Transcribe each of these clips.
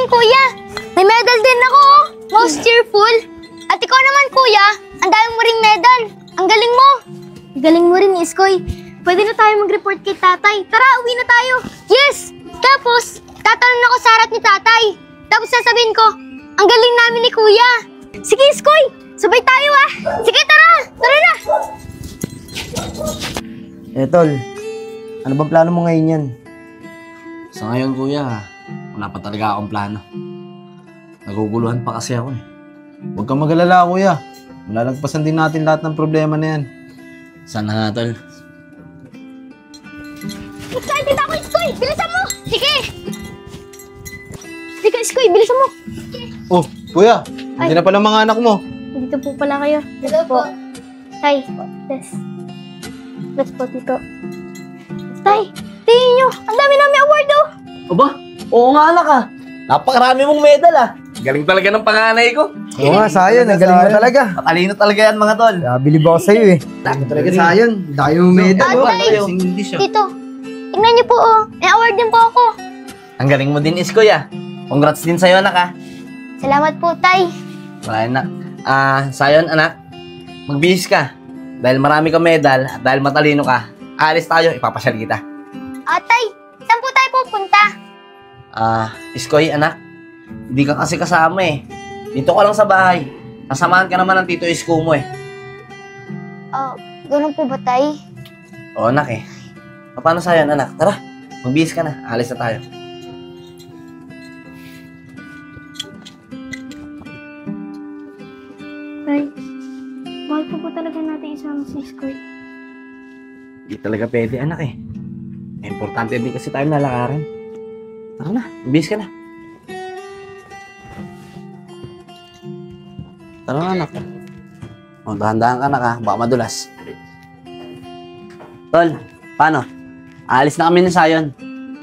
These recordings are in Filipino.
galing, kuya. May medal din ako, oh. Most cheerful. At ikaw naman, kuya, ang dami mo ring medal. Ang galing mo. Galing mo rin, Iskoy. Pwede na tayo mag-report kay tatay. Tara, uwi na tayo. Yes! Tapos, tatanong ako sa harap ni tatay. Tapos sasabihin ko, ang galing namin ni kuya. Sige, Iskoy! Sabay tayo, ah! Sige, tara! Tara na! Tol, ano ba plano mo ngayon yan? Sa ngayon, kuya, wala pa talaga akong plano. Naguguluhan pa kasi ako eh. Huwag kang mag-alala, kuya. Malalagpasan din natin lahat ng problema na yan. Sana nga, tol. Excited ako, Iskoy! Bilisan mo! Sige! Sige, Iskoy, bilisan mo! Oh, kuya, hindi na pala mga anak mo. Dito po pala kayo. Hello po. Tay, yes. Let's po dito. Tay, tingin nyo! Ang dami namin award, oh! Aba, oo nga anak ah. Napakarami mong medal ah. Galing talaga ng panganay ko. Oo nga, Sayon. Ang galing mo talaga. Matalino talaga yan mga tol. Bilib ako sa'yo eh. Dami talaga Sayon. Dami mo medal. Tatay, dito. Tingnan niyo po, oh. May award din po ako. Ang galing mo din, Iskoy ah. Congrats din sa'yo anak ah. Salamat po, Tay. Wala na. Sayon anak, magbihis ka. Dahil marami kang medal at dahil matalino ka, alis tayo, ipapasyal kita. Tay, saan po tayo pupunta? Iskoy anak, hindi ka kasi kasama eh. Dito ka lang sa bahay. Kasamahan ka naman ng tito Isko mo eh. Ganun po ba, Tay? Oo anak eh. Paano sa'yo anak? Tara, magbihis ka na. Alis na tayo. Tay, mahal po talaga natin isama si Iskoy. Hindi talaga pwede anak eh. Importante din kasi tayo nalakarin. Tara na, magbihis ka na. Tara na anak. Dahan-dahan ka anak ha, baka madulas. Tol, paano? Aalis na kami ni Sayon.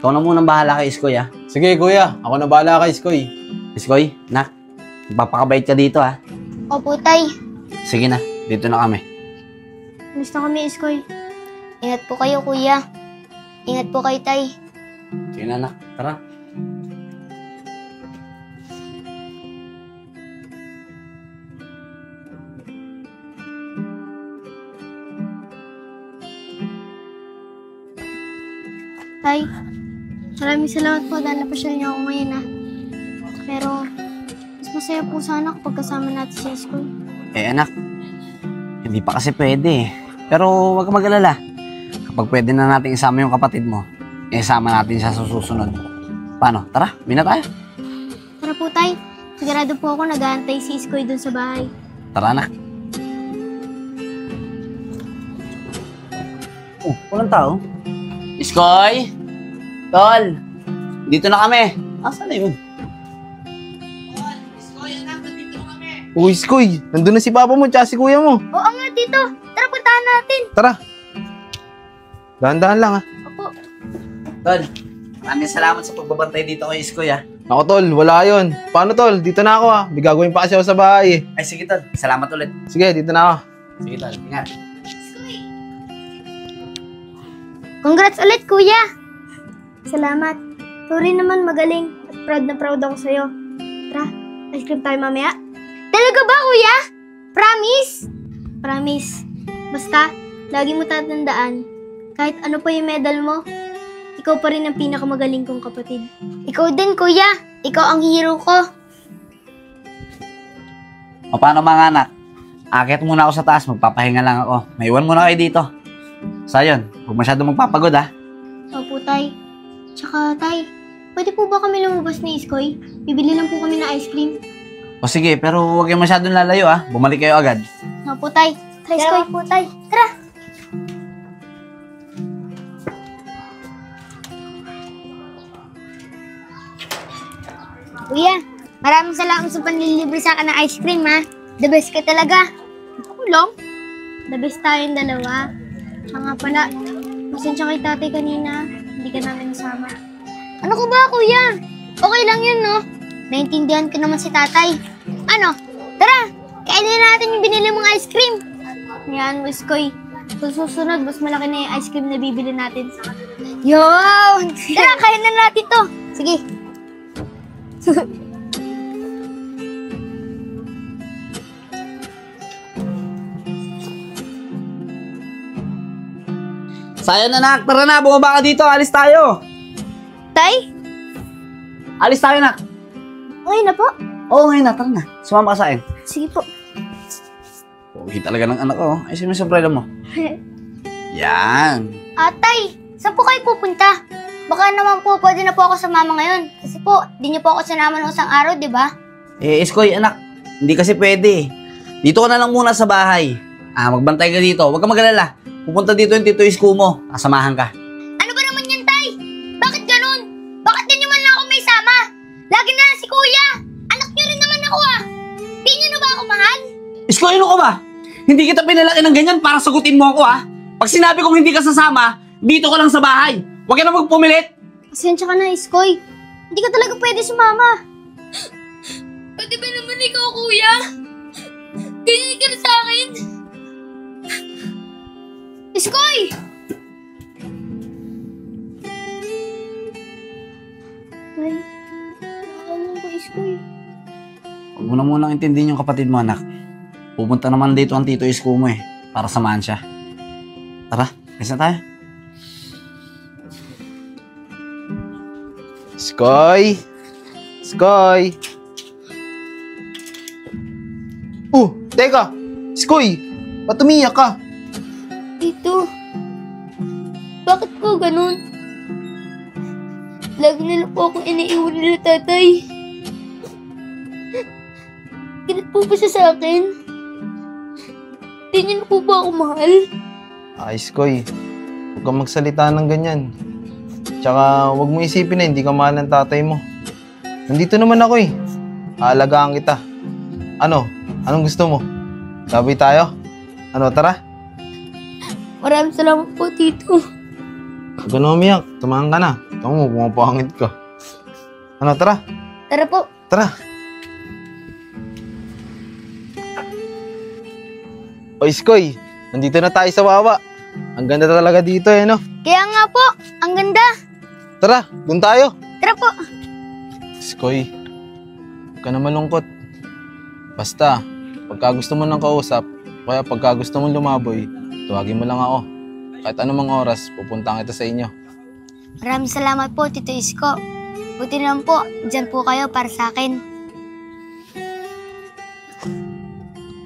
Ikaw na munang bahala kay Iskoy ha. Sige, kuya. Ako na bahala kay Iskoy. Iskoy, nak, magpapakabait ka dito ha. Opo, Tay. Sige na, dito na kami. Miss na kami, Iskoy. Ingat po kayo, kuya. Ingat po kayo, Tay. Sige na anak, tara. Tay, maraming salamat po dahil napasyal niyo ako ngayon, ha. Pero, mas masaya po sana kapag kasama natin si Iskoy. Anak, hindi pa kasi pwede eh. Pero huwag ka mag-alala. Kapag pwede na natin isama yung kapatid mo, isama natin siya sa susunod. Paano? Tara, bina tayo. Tara po, Tay. Sigurado po ako nag-aantay si Iskoy dun sa bahay. Tara na. Oh, walang tao. Iskoy! Tol! Dito na kami. Asan na yun? Tol! Iskoy, anak, nandito na kami. Oh, Iskoy. Nandun na si papa mo tsaka si kuya mo. Oo nga, Tito. Tara, puntahan natin. Tara. Dahan-dahan lang ha. Opo. Tol, maraming salamat sa pagbabantay dito kay Iskoy ha. Ako, Tol. Wala yun. Paano, Tol? Dito na ako ha. May gagawin pa kasi ako sa bahay eh. Ay, sige Tol. Salamat ulit. Sige, dito na ako. Sige Tol, ingat. Congrats ulit, kuya. Salamat. Sorry naman, magaling. At proud ako sa'yo. Tara, ice cream tayo mamaya. Talaga ba, kuya? Promise? Promise. Basta, lagi mo tatandaan, kahit ano pa yung medal mo, ikaw pa rin ang pinakamagaling kong kapatid. Ikaw din, kuya. Ikaw ang hero ko. O paano mga anak? Akit muna ako sa taas, magpapahinga lang ako. Maiwan muna kayo dito. Sayon, huwag masyado magpapagod ha. Opo, Tay. Tsaka, Tay, pwede po ba kami lumabas ni Iskoy? Bibili lang po kami ng ice cream. O sige, pero huwag kayong masyadong lalayo ha. Bumalik kayo agad. Opo, Tay. Tara, Iskoy. Po, Tay. Tara. Kuya, maraming salamat sa panlilibre sa akin ng ice cream, ha. The best ka talaga. Ako lang. The best tayong dalawa. Mga pala, pasensya kay tatay kanina. Hindi ka namin nasama. Ano ko ba, kuya? Okay lang yun, no? Naintindihan ko naman si tatay. Ano? Tara! Kainin natin yung binili mong ice cream. Yan, Iskoy. Sa susunod, mas malaki na yung ice cream na bibili natin. Yo! Tara, kain na natin to. Sige. Sayan anak, tara na, bumaba ka dito, alis tayo. Tay? Alis tayo nak. Okay na po. Oo, ngayon na, tara na. Sumama ka sa akin. Sige po. Pogi talaga ng anak ko. Ayusin mo yung sombrero mo. Yan. Tay, saan po kayo pupunta? Baka naman po pwede na po ako sa mama ngayon. Kasi po, di niyo po ako sinama ng isang araw, di ba? Iskoy anak, hindi kasi pwede. Dito ka na lang muna sa bahay. Magbantay ka dito. Huwag ka mag-alala. Pupunta dito yung Tito Isko mo. Kasamahan ka. Ano ba naman yan, Tay? Bakit ganun? Bakit di niyo man lang ako may sama? Lagi na lang si Kuya. Anak niyo rin naman ako Di niyo na ba ako mahal? Iskoy, ano ka ba? Hindi kita pinalaki ng ganyan para sagutin mo ako Pag sinabi kong hindi ka sasama, dito ka lang sa bahay. Huwag ka na magpumilit. Pasensya ka na, Iskoy. Hindi ka talaga pwede sumama. Pwede ba naman ikaw, Kuya? Ganyan ka na sa akin. Iskoy! Ay, nakakalang ko, Iskoy. Huwag mo na munang intindihin yung kapatid mo, anak. Pupunta naman dito ang Tito Isko mo para samahan siya. Tara, kasi na tayo. Skoy! Skoy! Teka! Skoy! Ba't umiyak ka? Tito, bakit po ganun? Lagi nila po akong iniiwan nila tatay. Galit po ba siya sa akin? Di niyo na po ba ako mahal? Skoy. Huwag kang magsalita ng ganyan. Tsaka huwag mo isipin na hindi ka mahal ng tatay mo. Nandito naman ako Aalagaan kita. Anong gusto mo? Sabay tayo? Tara? Maraming salamat po, Tito. Huwag ka na umiyak. Tumahan ka na. Ito mo, pumapangit ka. Tara? Tara po. Tara! Skoy, nandito na tayo sa Wawa. Ang ganda talaga dito no? Kaya nga po, ang ganda. Tara, dun tayo. Tara po. Skoy, huwag ka na malungkot. Basta, pagka gusto mo ng kausap, kaya pagka gusto mo lumaboy, tuwagin mo lang ako. Kahit anumang oras, pupunta kita sa inyo. Maraming salamat po, Tito Isko. Buti naman po, dyan po kayo para sa akin.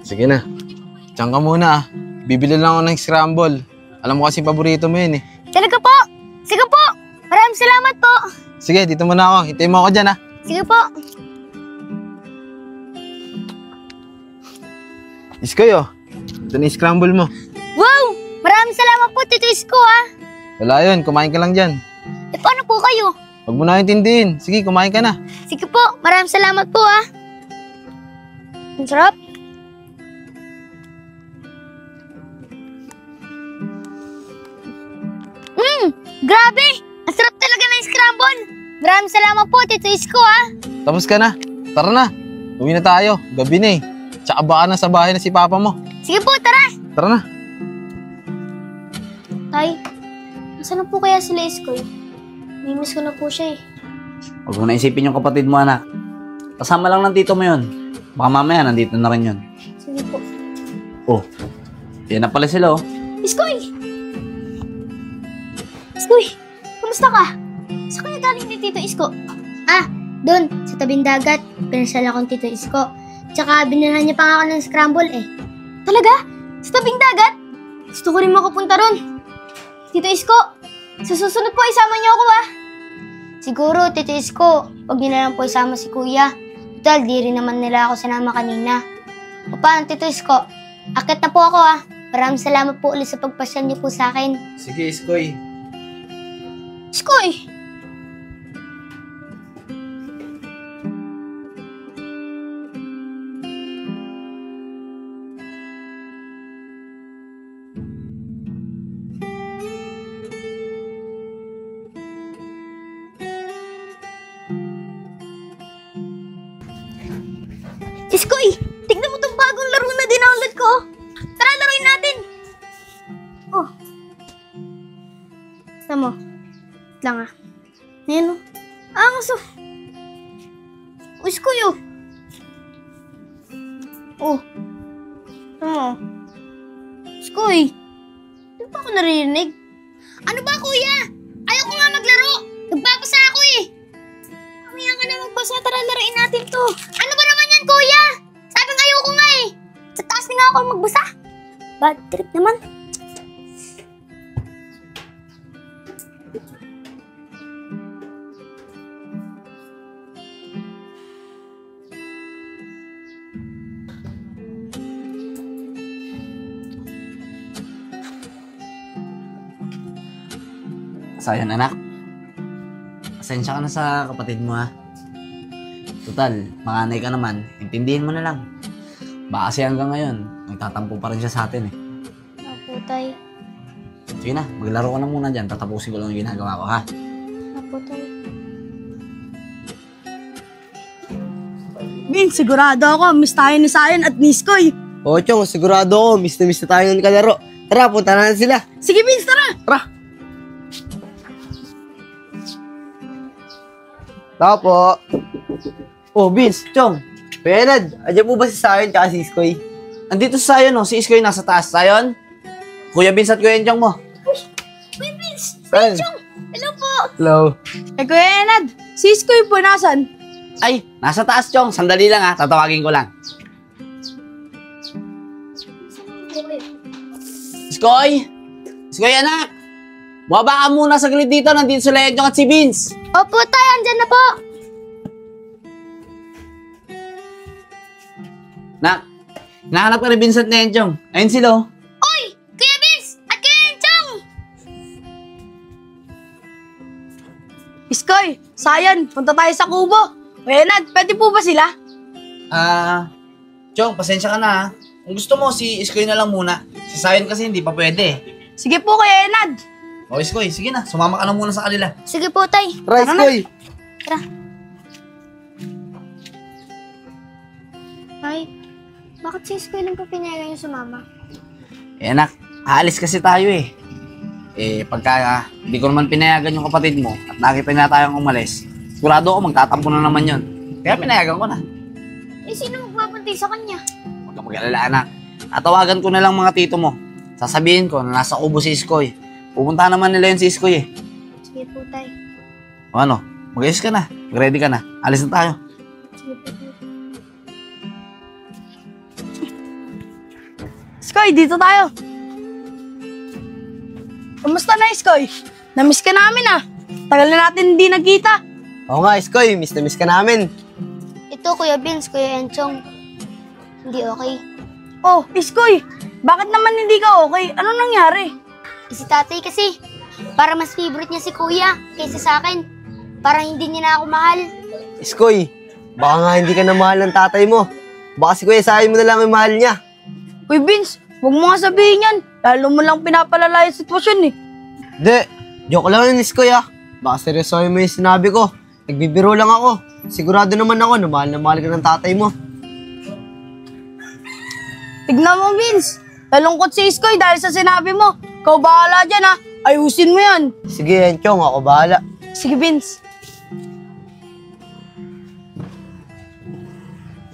Sige na. Diyan ka muna Bibili lang ako ng scramble. Alam mo kasi paborito mo yun Talaga po? Sige po. Maraming salamat po. Sige, dito muna ako. Hintayin mo ako dyan Sige po. Iskoy ito na yung scramble mo. Wow! Maraming salamat po, Tito Isko Wala yun, kumain ka lang dyan. Paano po kayo? Huwag mo na intindihin. Sige, kumain ka na. Sige po, maraming salamat po Ang sarap. Grabe! Ang sarap talaga ng scramble. Maraming salamat po, Tito Isko Tapos ka na. Tara na. Uwi na tayo. Gabi na Tsaka baka na sa bahay na si Papa mo. Sige po, tara. Tara na. Tay, nasaan na po kaya sila Iskoy? Mimiss ko na po siya Huwag mo na isipin yung kapatid mo, anak. Kasama lang ng tito mo yun. Baka mamaya nandito na rin yun. Sige po. Yan na pala sila Iskoy! Iskoy, kamusta ka? Saan ka nagaling ni Tito Isko? Doon, sa tabing dagat. Pinasala akong Tito Isko. Tsaka binilhan niya pa nga ako ng scramble Talaga? Sa tabing dagat? Gusto ko rin makapunta ron. Tito Isko, sa susunod po isama niyo ako Siguro, Tito Isko, wag niyo na lang po isama si Kuya. Total, di rin naman nila ako sinama kanina. O paano, Tito Isko? Akit na po ako Maraming salamat po ulit sa pagpasyal niyo po sa akin. Sige, Iskoy. Iskoy! Iskoy! Tignan mo tong bagong laro na dinownload ko. Tara, laruin natin. Tama mo. Lang Ayan Angas Iskoy, oh. Oh. Ano? Iskoy. Di ba ako narinig? Ano ba, kuya? Ayoko nga maglaro. Nagpapasa ako eh. Mamaya ka na magbasa. Tara, laruin natin to. Ano ba naman yan, kuya? Sabing ayoko nga eh. Sa taas na nga ako magbasa. Bad trip naman. So, yun, anak. Pasensya ka na sa kapatid mo, ha? Total, makanay ka naman. Intindihin mo na lang. Baka kasi hanggang ngayon, nagtatampo pa rin siya sa atin, eh. Apo, tay. Sige na, maglaro ka na muna dyan. Tatapusin ko lang yung ginagawa ko, ha? Apo, tay. Bin, sigurado ako, miss tayo ni Sayan at ni Iskoy. Oo, Chong, sigurado ako. Miss na tayo ng kalaro. Tara, punta na sila. Sige, Vince, tara! Tara. Tao po. Oh, Vince, Chong. Benad, andyan po ba si Sayon tsaka si Iskoy? Andito sa Sayon, no? Si Iskoy nasa taas. Sayon? Kuya Vince at Kuya Enjong mo. Uy, Vince! Saan? Hello po! Hello. Eh, Kuya Enad, si Iskoy po nasan? Ay, nasa taas, Chong. Sandali lang, ha? Tatawagin ko lang. Iskoy! Iskoy, anak! Bumaba ka muna saglit dito. Nandito sila Enjong at si Vince. Opo, tay. Andyan na po. Nak, hinahanap ka ni Vince at ni Enjong. Ayun sila, oh. Uy! Kuya Vince! At Kuya Enchong! Iskoy, Sayan, punta tayo sa kubo. Kuya Enad, pwede po ba sila? Chong, pasensya ka na, ha? Kung gusto mo, si Iskoy na lang muna. Si Sayon kasi hindi pa pwede. Sige po, Kuya Enad. O, Iskoy, sige na. Sumama ka na muna sa kanila. Sige po, tay. Tara, Iskoy. Tara. Tay, bakit si Iskoy lang pa pinayagan niyo sumama? Eh, anak, aalis kasi tayo, eh. Eh, pagka hindi ko naman pinayagan yung kapatid mo at nakita na tayong umalis, sigurado ako magtatampo na naman yun. Kaya pinayagan ko na. Eh, sino magpapunti sa kanya? Huwag kang mag-alala, anak. Tatawagan ko na lang mga tito mo. Sasabihin ko na nasa kubo si Iskoy. Pupunta naman nila yun si Iskoy, eh. Sige po, tay. O ano, mag-ayos ka na. Mag-ready ka na. Alis na tayo. Sige po, tay. Iskoy, dito tayo. Kamusta na, Iskoy? Namiss ka namin, ah. Tagal na natin hindi nagkita. Oo nga, Iskoy. Miss na miss ka namin. Ito, Kuya Vince, Kuya Enchong. Hindi okay. Oh, Iskoy, bakit naman hindi ka okay? Ano nangyari? Si tatay kasi, para mas favorite niya si kuya kaysa sa akin. Para hindi niya na ako mahal. Iskoy, baka nga hindi ka na mahal ng tatay mo. Baka si Kuya Sayon mo na lang yung mahal niya. Uy, Vince, huwag mo nga sabihin yan. Lalo mo lang pinapalala yung sitwasyon, eh. Hindi, joke lang yun, Iskoy, ah. Baka seryosohin mo yung sinabi ko. Nagbibiro lang ako. Sigurado naman ako na mahal ka ng tatay mo. Tignan mo, Vince. Nalungkot si Iskoy dahil sa sinabi mo. Ikaw bahala dyan, ha. Ayusin mo yan. Sige, Enchong, ako bahala. Sige, Vince.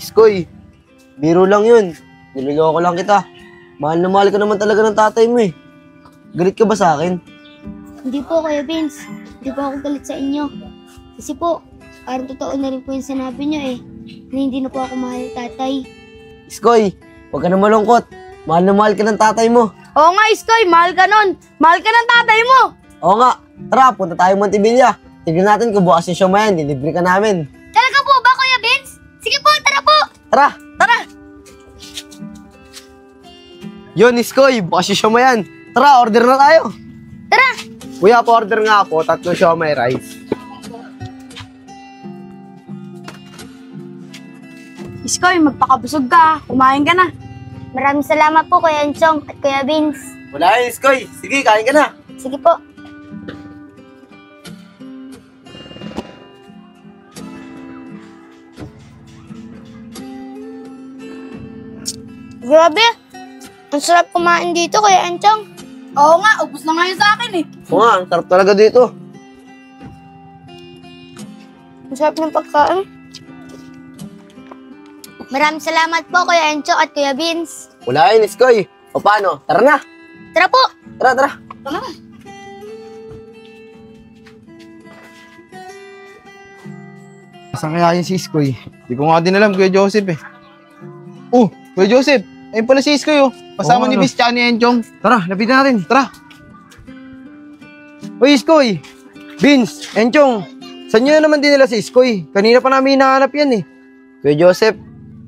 Iskoy, biro lang yun. Niloloko lang kita. Mahal na mahal ka naman talaga ng tatay mo, eh. Galit ka ba sa akin? Hindi po, Kuya Vince. Hindi po ako galit sa inyo. Kasi po, parang totoo na rin po yung sinabi niyo eh. Na hindi na po ako mahal ni tatay. Iskoy, huwag ka na malungkot. Mahal na mahal ka ng tatay mo. Oo nga, Iskoy. Mahal ka nun. Mahal ka ng tatay mo. Oo nga, tara, punta tayo Montevilla. Tignan natin kung bukas yung siomay, dilibre ka namin. Talaga po ba, Kuya Vince? Sige po, tara po! Tara! Tara. Yun, Iskoy, bukas yung siomay. Tara, order na tayo. Tara! Kuya, pa-order nga po, 3 siomay rice. Iskoy, magpakabusog ka. Kumain ka na. Maraming salamat po, Kuya Enchong at Kuya Vince. Wala yun, Iskoy. Sige, kain ka na. Sige po. Grabe! Ang sarap kumain dito, Kuya Enchong. Oo nga, ubus na ngayon sa akin, eh. Oo nga, ang sarap talaga dito. Ang sarap ng pagkain. Maraming salamat po, Kuya Encho at Kuya Vince. Wala yun, Iskoy. O paano? Tara na. Tara po! Tara, tara. Saan kaya yung si Iskoy? Di ko nga din alam, Kuya Joseph eh. Oh, Kuya Joseph, ayun pala si Iskoy oh. Kasama ni Bis tsaka ni Enchong. Tara, lapitan natin. Tara. Uy, Iskoy. Vince, Enchong. Saan nyo na naman din nila si Iskoy? Kanina pa namin hinahanap yan eh. Kuya Joseph,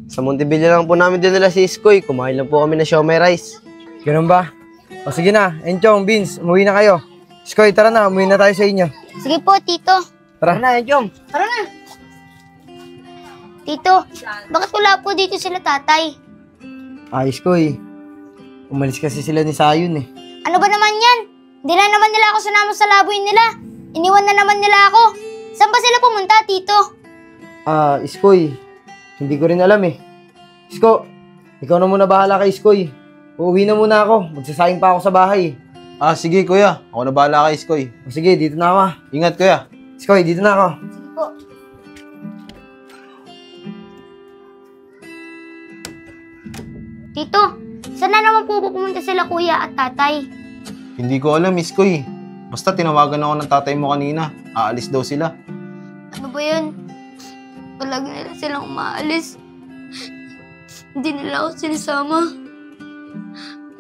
sa Montevilla lang po namin din nila si Iskoy. Kumain lang po kami ng siomay rice. Ganun ba? O sige na, Enchong, Vince, umuwi na kayo. Iskoy, tara na, umuwi na tayo sa inyo. Sige po, Tito. Tara. Na, Enchong. Tito, bakit wala po dito sila tatay? Iskoy. Umalis kasi sila ni Sayon eh. Ano ba naman yan? Hindi na naman nila ako sinama sa laboy nila. Iniwan na naman nila ako. Saan ba sila pumunta, Tito? Iskoy, hindi ko rin alam eh. Isko, ikaw na muna bahala kay Iskoy. Uuwi na muna ako, magsasayang pa ako sa bahay. Sige kuya, ako na bahala kay Iskoy. O sige, dito na ako. Ingat kuya. Iskoy, dito na ako. Sige po. Tito, saan na naman po pumunta sila kuya at tatay? Hindi ko alam, Iskoy. Basta tinawagan ako ng tatay mo kanina. Aalis daw sila. Ano ba yun? Palagi nila silang umaalis. Hindi nila ako sinasama.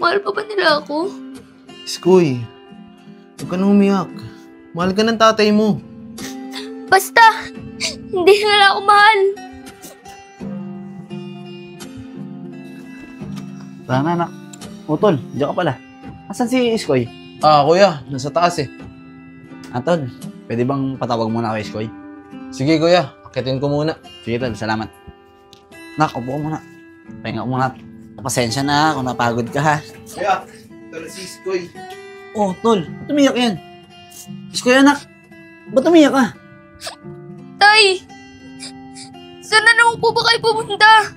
Mahal pa ba nila ako? Iskoy, huwag ka na umiyak. Mahal ka ng tatay mo. Basta, hindi nila ako mahal. Tara na, anak. Utol, diyan ka pala. Asan si Iskoy? Kuya, nasa taas eh. Tol, pwede bang patawag muna kay Iskoy? Sige kuya, akitin ko muna. Sige, tol, salamat. Nak, upo ka muna. Pahinga ka muna. Pasensya na kung napagod ka ha. Kuya, ito na si Iskoy. Oh, tol, ba't umiyak yan? Iskoy, anak. Ba't umiyak ka? Tay! Saan na naman po ba kayo pumunta?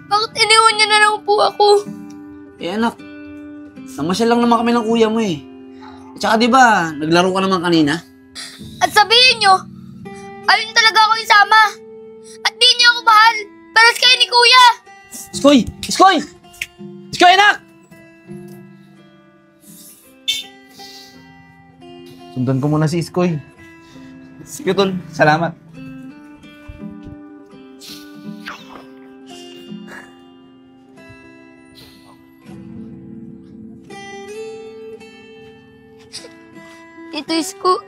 Bakit iniwan niya na lang po ako? Anak, namasyal lang naman kami ng kuya mo eh. At saka di ba, naglaro ka naman kanina? At sabihin niyo, ayun talaga ako isama. At di niyo ako mahal. Paras kayo ni kuya. Iskoy! Iskoy! Iskoy, anak! Sundan ko muna si Iskoy. Sige, tol. Salamat. Tito Isko,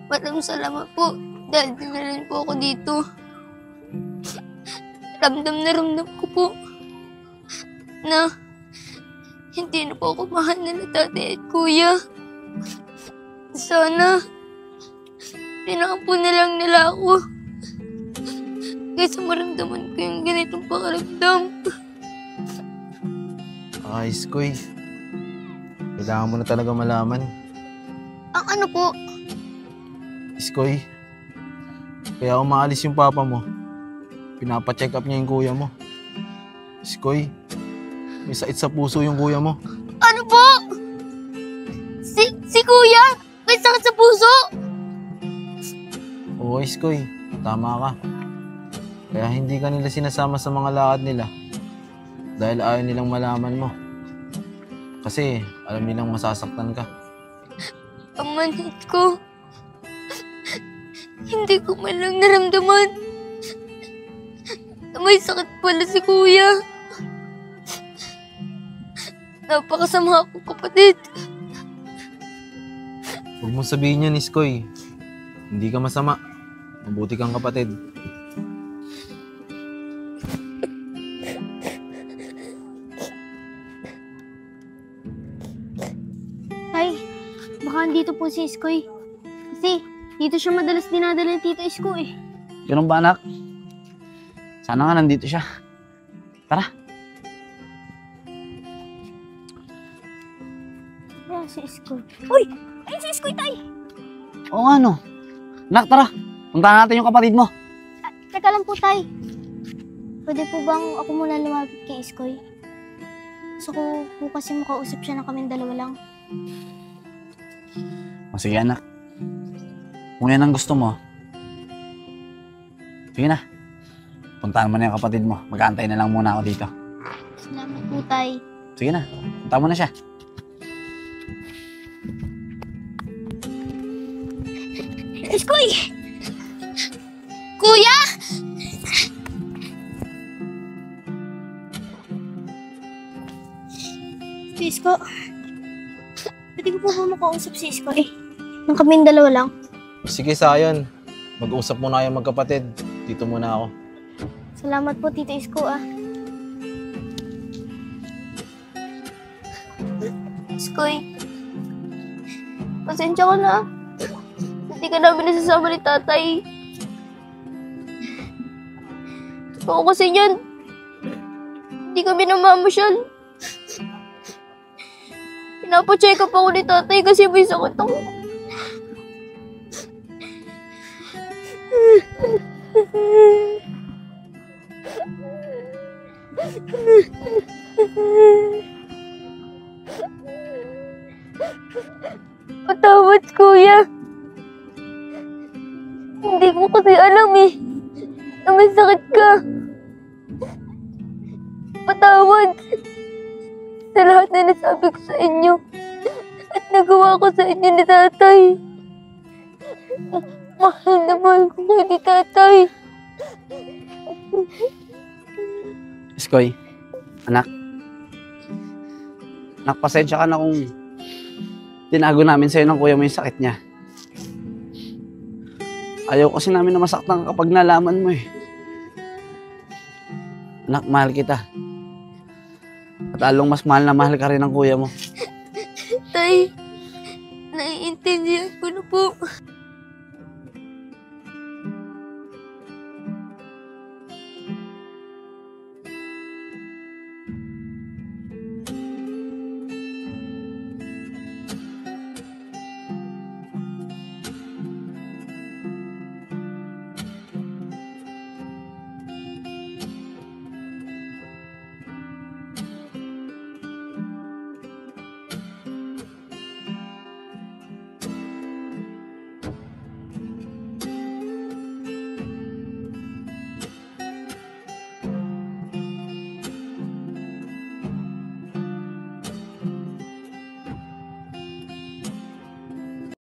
maraming salamat po dahil dinalhin po ako dito. Ramdam na ramdam ko po na hindi na po ako mahal nila tatay at kuya. Sana pinakapo na lang nila ako kaysa maramdaman ko yung ganitong pakaramdam. Iskoy, kailangan mo na talaga malaman. Ang ano po? Iskoy, kaya umaalis yung papa mo. Pinapacheck up niya yung kuya mo. Iskoy, may sakit sa puso yung kuya mo. Ano po? Si kuya? May sakit sa puso? Oo, Iskoy, tama ka. Kaya hindi ka nila sinasama sa mga lakad nila. Dahil ayaw nilang malaman mo. Kasi alam nilang masasaktan ka. Ang manhid ko. Hindi ko man lang naramdaman na may sakit pala si kuya. Napakasama akong kapatid. Huwag mong sabihin yan, Iskoy. Hindi ka masama. Mabuti kang kapatid. Tay, baka andito po si Iskoy. Kasi dito siya madalas dinadala ni Tito Isko eh. Ganun ba, anak? Sana nga nandito siya. Tara. Kaya si Iskoy. Uy! Ayun si Iskoy, Tay! Oo nga, no. Anak, tara. Puntahan natin yung kapatid mo. Teka lang po, Tay. Pwede po bang ako muna lumapit kay Iskoy? Gusto ko po kasi makausap siya na kaming dalawa lang. O sige, anak. Kung yan ang gusto mo, sige na. puntahan mo na yung kapatid mo. Mag-aantay na lang muna ako dito. Salamat po, Tay. Sige na, punta mo na siya. Iskoy! Kuya! Si Isko. Pwede ko po ba makausap si Iskoy? Nang kaming dalawa lang. Sige, Sayon. Mag-usap muna kayong magkapatid. Dito muna ako. Salamat po, Tito Isko, ah. Iskoy. Pasensya ka na. Hindi ka namin nasasama ni tatay. Totoo kasi yan. Hindi kami namamasyal. Pinapacheck up ako ni tatay kasi may sakit ako. Patawad, kuya. Hindi ko kasi alam na may sakit ka. Patawad sa lahat na nasabi ko sa inyo at nagawa ko sa inyo ni tatay. Mahal na mahal ko kayo ni tatay. Iskoy, anak. Anak, pasensya ka na kung tinago namin sa'yo ng kuya mo yung sakit niya. Ayaw kasi namin na masaktan ka kapag nalaman mo eh. Anak, mahal kita. At lalong mas mahal na mahal ka rin ng kuya mo. Tay, naiintindihan ko na po.